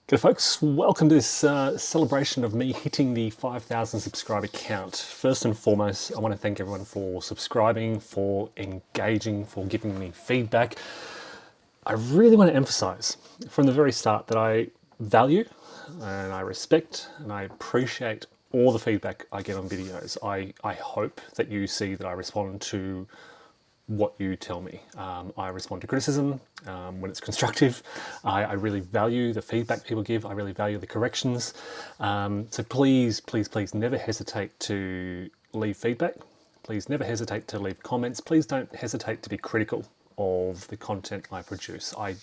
Good folks, welcome to this celebration of me hitting the 5,000 subscriber count. First and foremost, I want to thank everyone for subscribing, for engaging, for giving me feedback. I really want to emphasize from the very start that I value and I respect and I appreciate all the feedback I get on videos. I hope that you see that I respond to what you tell me. I respond to criticism when it's constructive. I really value the feedback people give. I really value the corrections. So please, please, please never hesitate to leave feedback. Please never hesitate to leave comments. Please don't hesitate to be critical of the content I produce. I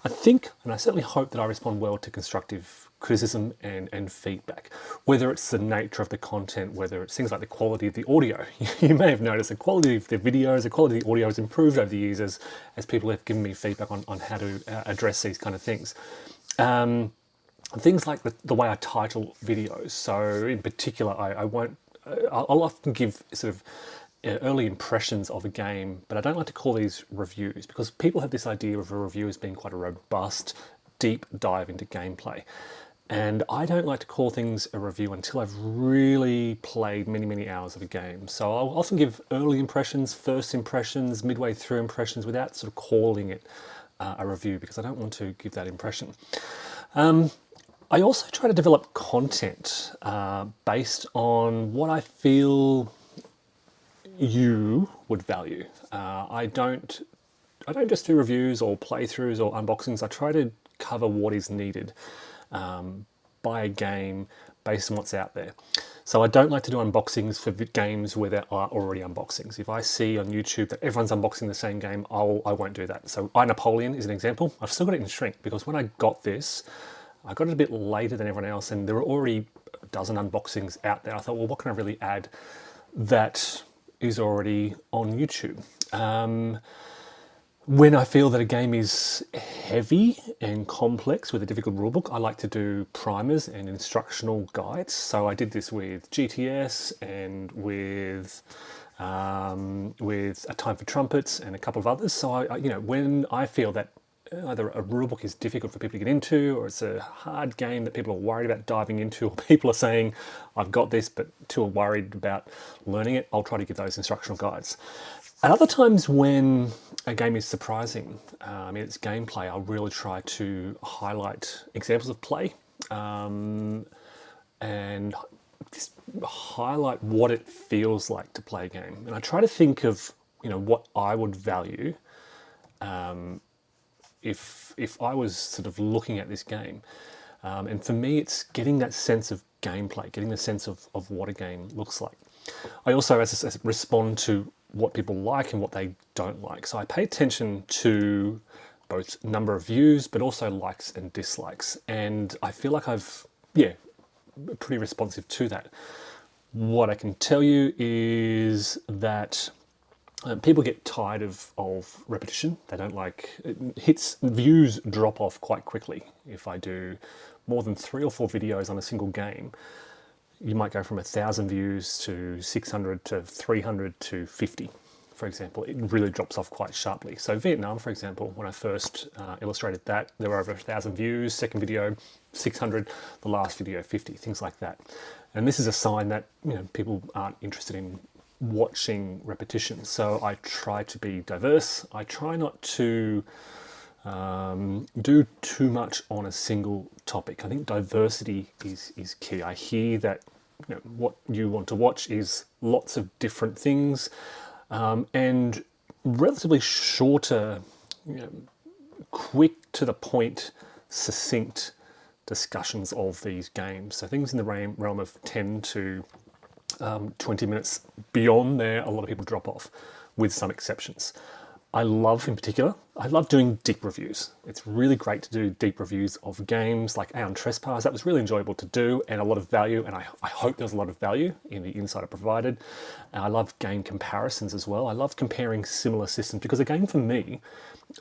think, and I certainly hope that I respond well to constructive criticism and feedback, whether it's the nature of the content, whether it's things like the quality of the audio. You may have noticed the quality of the videos, the quality of the audio has improved over the years as people have given me feedback on how to address these kind of things. Things like the way I title videos. So in particular, I'll often give sort of early impressions of a game, but I don't like to call these reviews because people have this idea of a review as being quite a robust, deep dive into gameplay. And I don't like to call things a review until I've really played many, many hours of a game. So I'll often give early impressions, first impressions, midway through impressions without sort of calling it a review because I don't want to give that impression. I also try to develop content based on what I feel you would value. I don't just do reviews or playthroughs or unboxings. I try to cover what is needed by a game based on what's out there. So I don't like to do unboxings for games where there are already unboxings. If I see on YouTube that everyone's unboxing the same game, I won't do that. So iNapoleon is an example. I've still got it in shrink because when I got this, I got it a bit later than everyone else and there were already a dozen unboxings out there. I thought, well, what can I really add that is already on YouTube? When I feel that a game is heavy and complex with a difficult rulebook, I like to do primers and instructional guides. So I did this with GTS and with A Time for Trumpets and a couple of others. So when I feel that either a rulebook is difficult for people to get into, or it's a hard game that people are worried about diving into, or people are saying, I've got this, but too worried about learning it, I'll try to give those instructional guides. At other times when a game is surprising in its gameplay, I'll really try to highlight examples of play and just highlight what it feels like to play a game. And I try to think of what I would value if I was sort of looking at this game. And for me, it's getting that sense of gameplay, getting the sense of what a game looks like. I also respond to what people like and what they don't like. So I pay attention to both number of views, but also likes and dislikes. And I feel like I've, pretty responsive to that. What I can tell you is that people get tired of repetition. They don't like views drop off quite quickly. If I do more than 3 or 4 videos on a single game, you might go from 1,000 views to 600 to 300 to 50, for example. It really drops off quite sharply. So Vietnam, for example, when I first illustrated that, there were over 1,000 views, second video 600, the last video 50, things like that. And this is a sign that people aren't interested in watching repetition. So I try to be diverse. I try not to do too much on a single topic. I think diversity is key. I hear that what you want to watch is lots of different things and relatively shorter, quick to the point, succinct discussions of these games. So things in the realm of 10 to 20 minutes. Beyond there, a lot of people drop off, with some exceptions. I love doing deep reviews. It's really great to do deep reviews of games like Aeon Trespass. That was really enjoyable to do and a lot of value, and I hope there's a lot of value in the insight I provided. And I love game comparisons as well. I love comparing similar systems because, again, for me,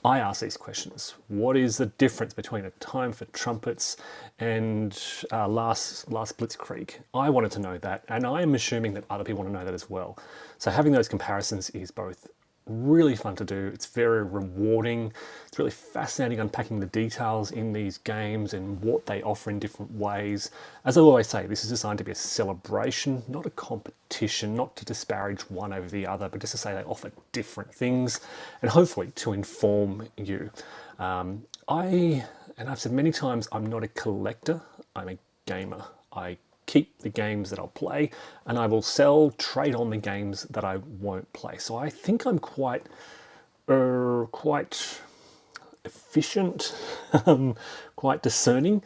I ask these questions. What is the difference between A Time for Trumpets and last Blitzkrieg? I wanted to know that, and I am assuming that other people want to know that as well. So having those comparisons is both really fun to do. It's very rewarding. It's really fascinating unpacking the details in these games and what they offer in different ways. As I always say, this is designed to be a celebration, not a competition, not to disparage one over the other, but just to say they offer different things and hopefully to inform you. And I've said many times, I'm not a collector, I'm a gamer. I keep the games that I'll play and I will sell, trade on the games that I won't play. So I think I'm quite efficient, quite discerning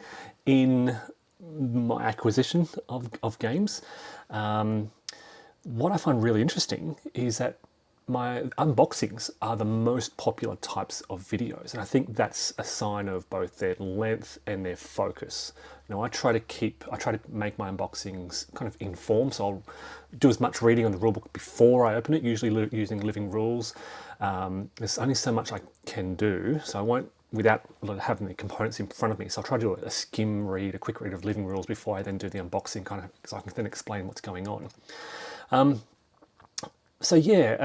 in my acquisition of games. What I find really interesting is that my unboxings are the most popular types of videos, and I think that's a sign of both their length and their focus. I try to make my unboxings kind of informed, so I'll do as much reading on the rulebook before I open it, usually using Living Rules. There's only so much I can do, so I won't, without having the components in front of me, so I'll try to do a skim read, a quick read of Living Rules before I then do the unboxing, kind of, so I can then explain what's going on. So yeah,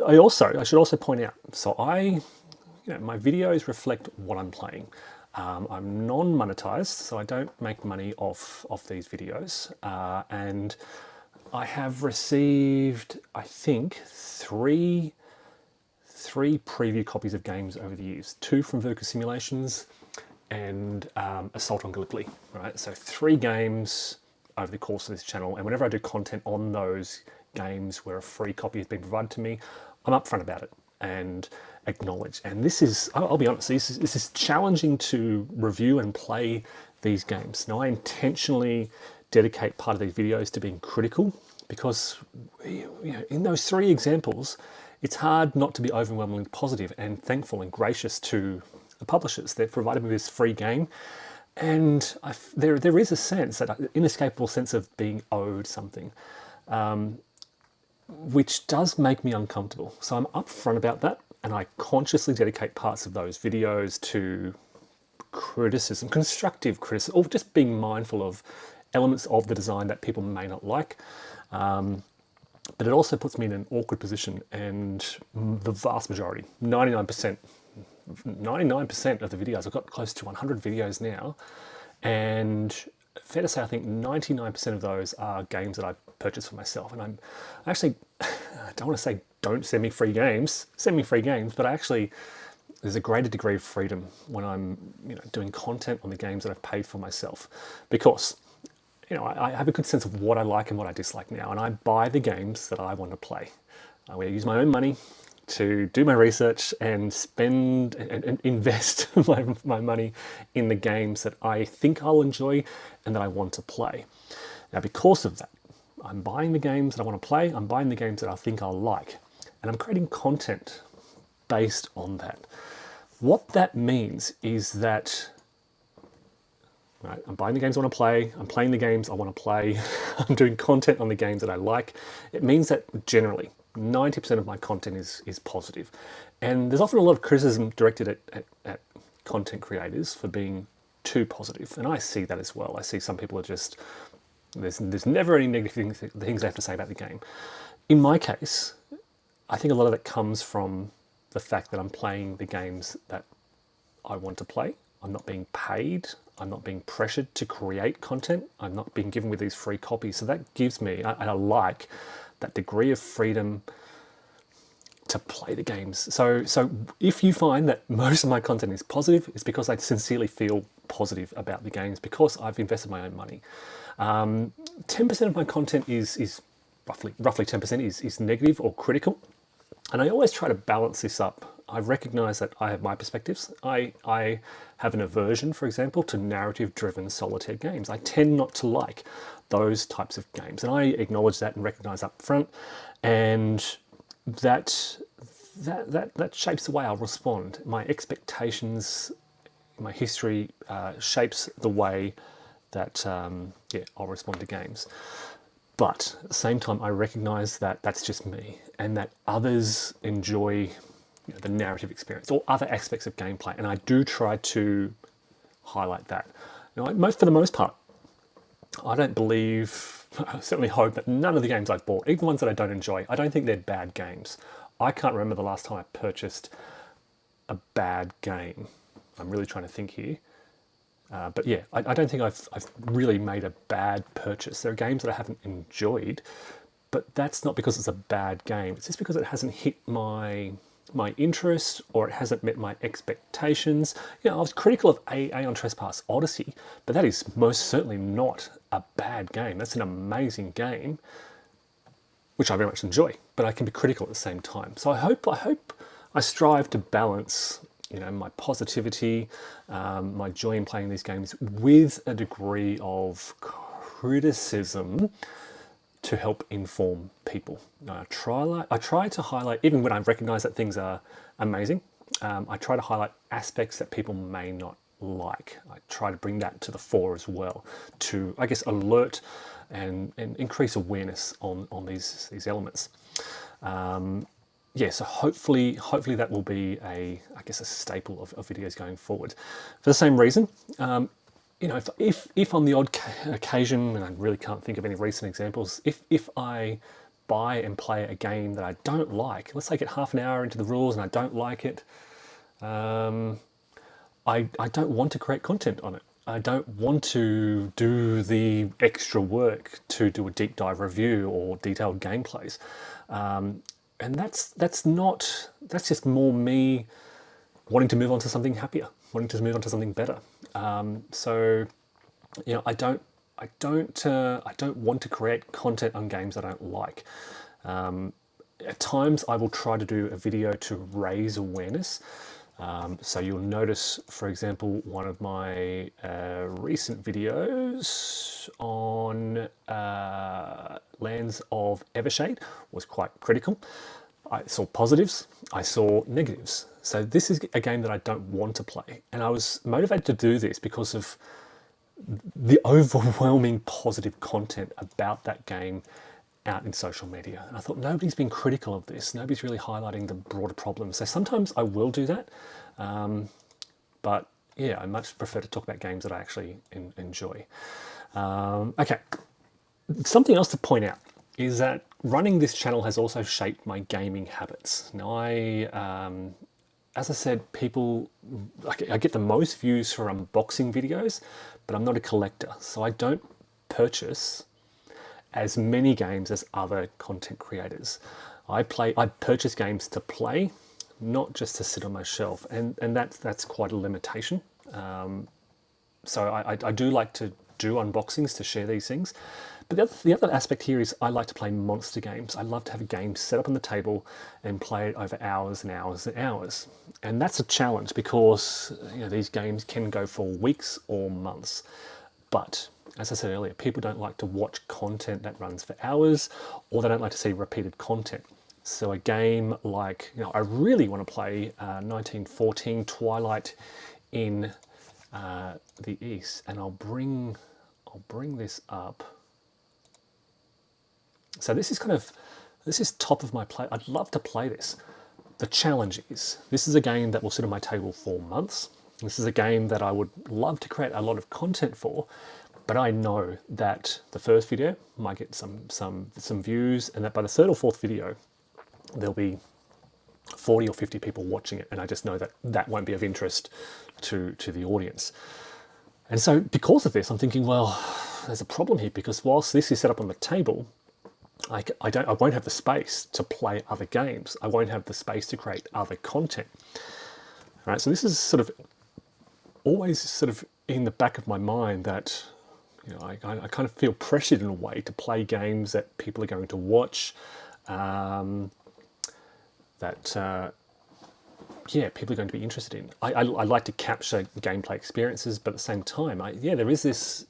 I should also point out, so my videos reflect what I'm playing. I'm non-monetized, so I don't make money off these videos, and I have received, I think, three preview copies of games over the years. 2 from VUCA Simulations and Assault on Gallipoli. Right, so 3 games over the course of this channel, and whenever I do content on those games where a free copy has been provided to me, I'm upfront about it and acknowledge. And this is, I'll be honest, this is challenging to review and play these games. Now, I intentionally dedicate part of these videos to being critical because, in those 3 examples, it's hard not to be overwhelmingly positive and thankful and gracious to the publishers. They've provided me this free game, and there is a sense, that inescapable sense of being owed something, which does make me uncomfortable. So I'm upfront about that, and I consciously dedicate parts of those videos to criticism, constructive criticism, or just being mindful of elements of the design that people may not like. But it also puts me in an awkward position, and the vast majority, 99% of the videos, I've got close to 100 videos now, and fair to say, I think 99% of those are games that I've purchased for myself. And I actually, I don't want to say don't send me free games, send me free games, but there's a greater degree of freedom when I'm doing content on the games that I've paid for myself, because I have a good sense of what I like and what I dislike now, and I buy the games that I want to play. I will use my own money to do my research and spend and invest my money in the games that I think I'll enjoy and that I want to play. Now, because of that, I'm buying the games that I want to play, I'm buying the games that I think I'll like, and I'm creating content based on that. What that means is that I'm buying the games I want to play, I'm playing the games I want to play, I'm doing content on the games that I like. It means that generally 90% of my content is positive. And there's often a lot of criticism directed at content creators for being too positive. And I see that as well. I see some people are just, there's never any negative things they have to say about the game. In my case, I think a lot of that comes from the fact that I'm playing the games that I want to play. I'm not being paid. I'm not being pressured to create content. I'm not being given with these free copies. So that gives me, and I like that degree of freedom to play the games. So if you find that most of my content is positive, it's because I sincerely feel positive about the games, because I've invested my own money. 10% of my content is roughly 10% is negative or critical. And I always try to balance this up. I recognize that I have my perspectives. I have an aversion, for example, to narrative-driven solitaire games. I tend not to like those types of games, and I acknowledge that and recognize up front, and that shapes the way I'll respond. My expectations, my history shapes the way that I'll respond to games. But at the same time, I recognize that that's just me, and that others enjoy the narrative experience or other aspects of gameplay, and I do try to highlight that. For the most part, I don't believe, I certainly hope that none of the games I've bought, even ones that I don't enjoy, I don't think they're bad games. I can't remember the last time I purchased a bad game. I'm really trying to think here. But yeah, I don't think I've really made a bad purchase. There are games that I haven't enjoyed, but that's not because it's a bad game. It's just because it hasn't hit my interest, or it hasn't met my expectations. You know, I was critical of Aeon Trespass Odyssey, but that is most certainly not a bad game. That's an amazing game, which I very much enjoy, but I can be critical at the same time. So I hope I strive to balance, you know, my positivity, my joy in playing these games with a degree of criticism to help inform people. I try to highlight, even when I recognise that things are amazing, I try to highlight aspects that people may not like. I try to bring that to the fore as well, to, I guess, alert and increase awareness on these elements. Yeah, so hopefully that will be I guess a staple of videos going forward. For the same reason, you know, if on the odd occasion, and I really can't think of any recent examples, if I buy and play a game that I don't like, let's say I get half an hour into the rules and I don't like it, I don't want to create content on it. I don't want to do the extra work to do a deep dive review or detailed gameplays. And that's just more me wanting to move on to something happier, wanting to move on to something better. So, you know, I don't want to create content on games I don't like. At times, I will try to do a video to raise awareness. So you'll notice, for example, one of my recent videos on Lands of Evershade was quite critical. I saw positives, I saw negatives. So this is a game that I don't want to play. And I was motivated to do this because of the overwhelming positive content about that game out in social media. And I thought, nobody's been critical of this. Nobody's really highlighting the broader problems. So sometimes I will do that. But yeah, I much prefer to talk about games that I actually enjoy. Okay, something else to point out is that running this channel has also shaped my gaming habits. Now, as I said, I get the most views for unboxing videos, but I'm not a collector, so I don't purchase as many games as other content creators. I purchase games to play, not just to sit on my shelf, and that's quite a limitation. So I do like to do unboxings to share these things. But the other aspect here is I like to play monster games. I love to have a game set up on the table and play it over hours and hours and hours. And that's a challenge because, you know, these games can go for weeks or months. But as I said earlier, people don't like to watch content that runs for hours, or they don't like to see repeated content. So a game like, you know, I really want to play 1914 Twilight in the East, and I'll bring this up. So this is top of my plate. I'd love to play this. The challenge is, this is a game that will sit on my table for months. This is a game that I would love to create a lot of content for, but I know that the first video might get some views, and that by the third or fourth video, there'll be 40 or 50 people watching it, and I just know that that won't be of interest to the audience. And so because of this, I'm thinking, well, there's a problem here, because whilst this is set up on the table, I won't have the space to play other games. I won't have the space to create other content. All right, so this is sort of always sort of in the back of my mind that, you know, I kind of feel pressured in a way to play games that people are going to watch, yeah, people are going to be interested in. I like to capture gameplay experiences, but at the same time, there is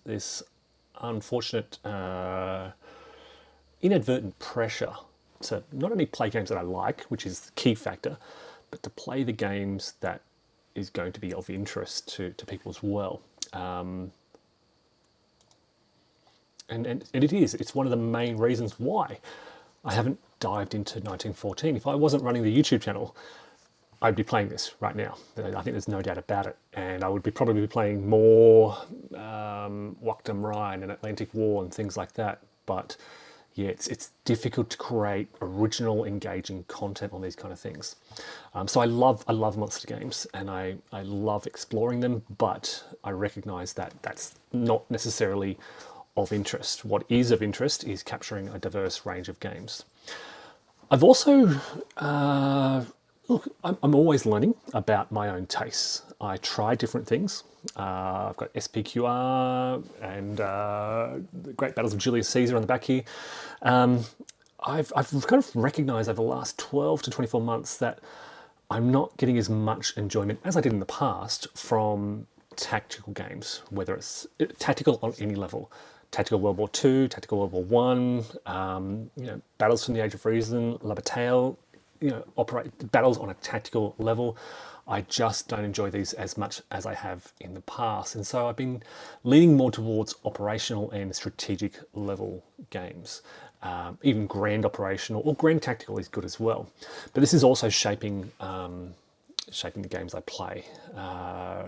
this unfortunate inadvertent pressure to not only play games that I like, which is the key factor, but to play the games that is going to be of interest to people as well. And it's one of the main reasons why I haven't dived into 1914. If I wasn't running the YouTube channel, I'd be playing this right now. I think there's no doubt about it. And I would probably be playing more Waktam Rhine and Atlantic War and things like that. But yeah, it's difficult to create original, engaging content on these kind of things. So I love monster games, and I love exploring them, but I recognise that that's not necessarily of interest. What is of interest is capturing a diverse range of games. I've also look, I'm always learning about my own tastes. I try different things. I've got SPQR and the Great Battles of Julius Caesar on the back here. I've kind of recognised over the last 12 to 24 months that I'm not getting as much enjoyment as I did in the past from tactical games, whether it's tactical on any level. Tactical World War II, Tactical World War One, Battles from the Age of Reason, La Bataille, operate battles on a tactical level. I just don't enjoy these as much as I have in the past. And so I've been leaning more towards operational and strategic level games. Even grand operational or grand tactical is good as well. But this is also shaping the games I play.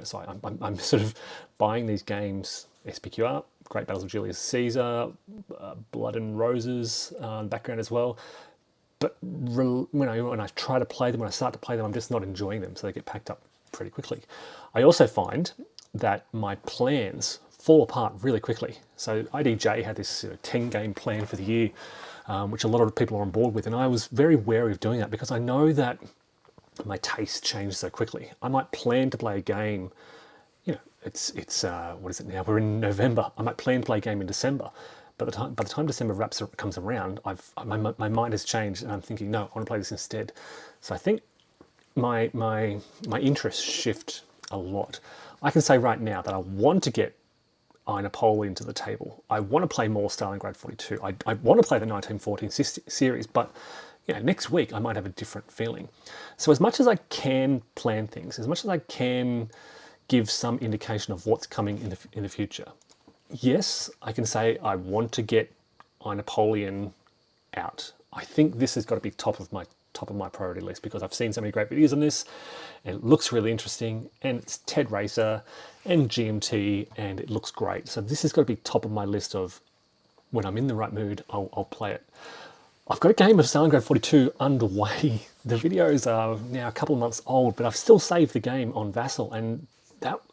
So I'm sort of buying these games, SPQR, Great Battles of Julius Caesar, Blood and Roses background as well. But when I try to play them, when I start to play them, I'm just not enjoying them, so they get packed up pretty quickly. I also find that my plans fall apart really quickly. So IDJ had this 10-game plan for the year, which a lot of people are on board with, and I was very wary of doing that because I know that my tastes change so quickly. I might plan to play a game, it's what is it now? We're in November. I might plan to play a game in December. But by the time December comes around, my mind has changed, and I'm thinking, no, I want to play this instead. So I think my interests shift a lot. I can say right now that I want to get Napoli to the table. I want to play more Stalingrad 42. I want to play the 1914 series, but next week I might have a different feeling. So as much as I can plan things, as much as I can give some indication of what's coming in the future, yes, I can say I want to get Napoleon out. I think this has got to be top of my priority list because I've seen so many great videos on this, and it looks really interesting, and it's Ted Racer and GMT, and it looks great. So this has got to be top of my list of when I'm in the right mood, I'll play it. I've got a game of Stalingrad 42 underway. The videos are now a couple of months old, but I've still saved the game on Vassal, and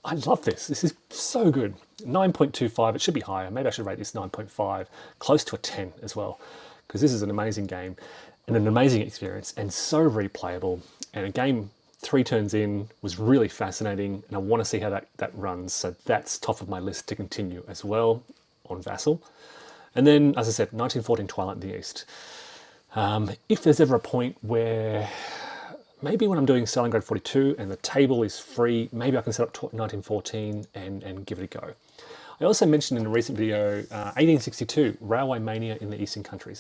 I love this. This is so good. 9.25, it should be higher. Maybe I should rate this 9.5, close to a 10 as well, because this is an amazing game and an amazing experience and so replayable. And a game 3 turns in was really fascinating, and I want to see how that runs. So that's top of my list to continue as well on Vassal. And then, as I said, 1914 Twilight in the East. If there's ever a point where maybe when I'm doing Stalingrad 42 and the table is free, maybe I can set up 1914 and give it a go. I also mentioned in a recent video 1862, Railway Mania in the Eastern counties.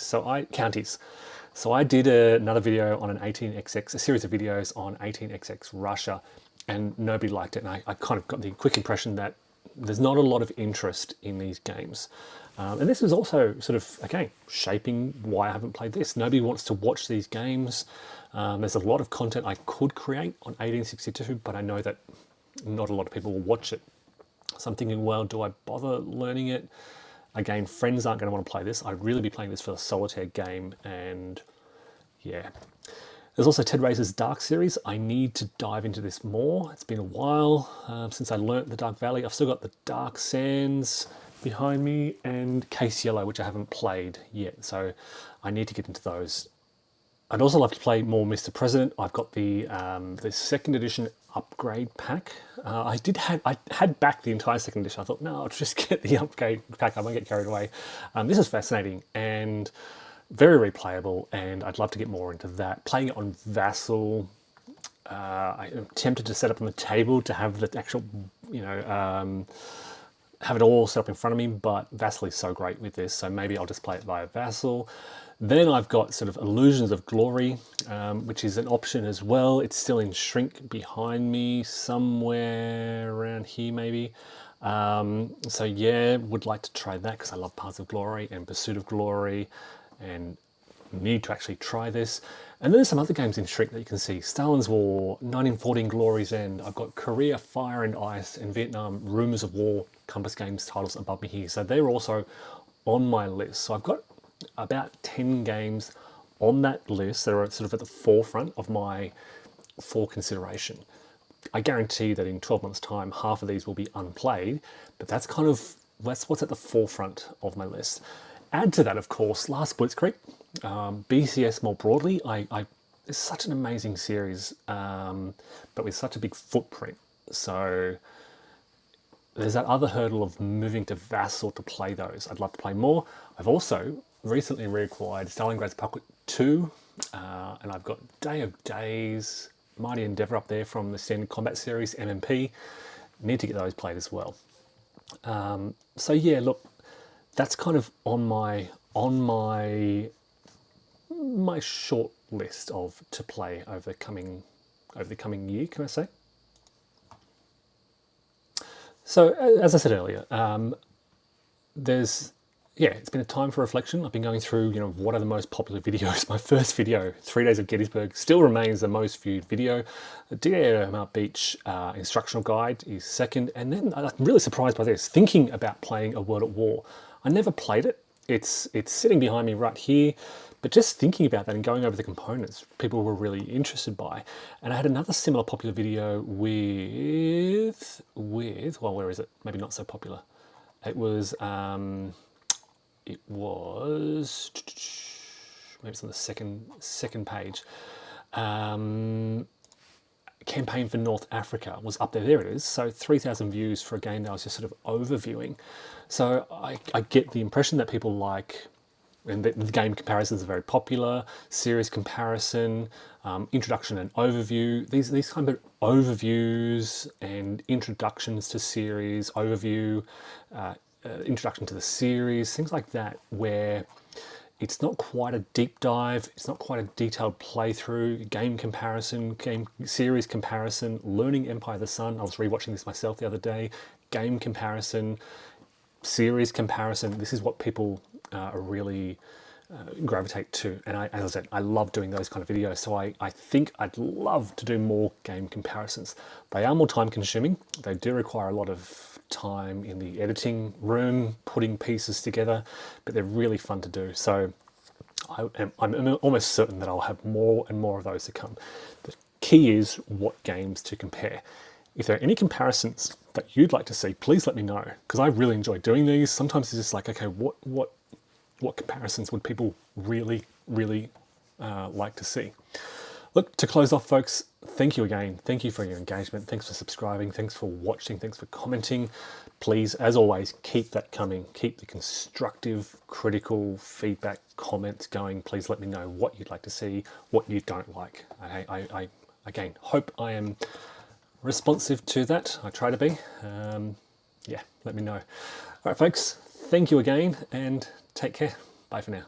So I did another video on a series of videos on 18XX Russia, and nobody liked it. And I kind of got the quick impression that there's not a lot of interest in these games. And this is also sort of, again, shaping why I haven't played this. Nobody wants to watch these games. There's a lot of content I could create on 1862, but I know that not a lot of people will watch it. So I'm thinking, well, do I bother learning it? Again, friends aren't going to want to play this. I'd really be playing this for the solitaire game, and yeah. There's also Ted Racer's Dark series. I need to dive into this more. It's been a while since I learnt the Dark Valley. I've still got the Dark Sands behind me and Case Yellow, which I haven't played yet. So I need to get into those. I'd also like to play more Mr. President. I've got the second edition upgrade pack. I had backed the entire second edition. I thought, no, I'll just get the upgrade pack. I won't get carried away. This is fascinating and very replayable, and I'd love to get more into that. Playing it on Vassal, I am tempted to set up on the table to have the actual, have it all set up in front of me, but Vassal is so great with this, so maybe I'll just play it via Vassal. Then I've got sort of Illusions of Glory, which is an option as well. It's still in Shrink behind me, somewhere around here maybe. So yeah, would like to try that because I love Paths of Glory and Pursuit of Glory, and need to actually try this. And then there's some other games in Shrink that you can see. Stalin's War, 1914 Glory's End. I've got Korea, Fire and Ice, and Vietnam, Rumors of War, Compass Games titles above me here. So they're also on my list. So I've got about 10 games on that list that are sort of at the forefront of my for consideration. I guarantee that in 12 months' time, half of these will be unplayed, but that's what's at the forefront of my list. Add to that, of course, Last Blitzkrieg, BCS more broadly. It's such an amazing series, but with such a big footprint. So there's that other hurdle of moving to Vassal to play those. I'd love to play more. I've also recently reacquired Stalingrad's Pocket 2, and I've got Day of Days, Mighty Endeavour up there from the Standard Combat Series, MMP. Need to get those played as well. So yeah, look, that's kind of on my short list of to play over the coming year, can I say? So as I said earlier, it's been a time for reflection. I've been going through, what are the most popular videos. My first video, 3 Days of Gettysburg, still remains the most viewed video. The DAO Beach instructional guide is second. And then I'm really surprised by this, thinking about playing A World at War. I never played it. It's sitting behind me right here. But just thinking about that and going over the components, people were really interested by. And I had another similar popular video with well, where is it? Maybe not so popular. It was maybe it's on the second page. Campaign for North Africa was up there. There it is. So 3,000 views for a game that I was just sort of overviewing. So I get the impression that people like, and the game comparisons are very popular, series comparison, introduction and overview. These kind of overviews and introductions to series, overview, introduction to the series, things like that, where it's not quite a deep dive, it's not quite a detailed playthrough, game comparison, game series comparison, learning Empire of the Sun. I was rewatching this myself the other day. Game comparison, series comparison. This is what people really gravitate to. And as I said, I love doing those kind of videos. So I think I'd love to do more game comparisons. They are more time consuming. They do require a lot of time in the editing room, putting pieces together, but they're really fun to do. So I'm almost certain that I'll have more and more of those to come. The key is what games to compare. If there are any comparisons that you'd like to see, please let me know, because I really enjoy doing these. Sometimes it's just like, okay, what comparisons would people really like to see? Look, to close off, folks, thank you again. Thank you for your engagement. Thanks for subscribing. Thanks for watching. Thanks for commenting. Please, as always, keep that coming. Keep the constructive, critical feedback, comments going. Please let me know what you'd like to see, what you don't like. I again, hope I am responsive to that. I try to be. Yeah, let me know. All right, folks, thank you again, and take care. Bye for now.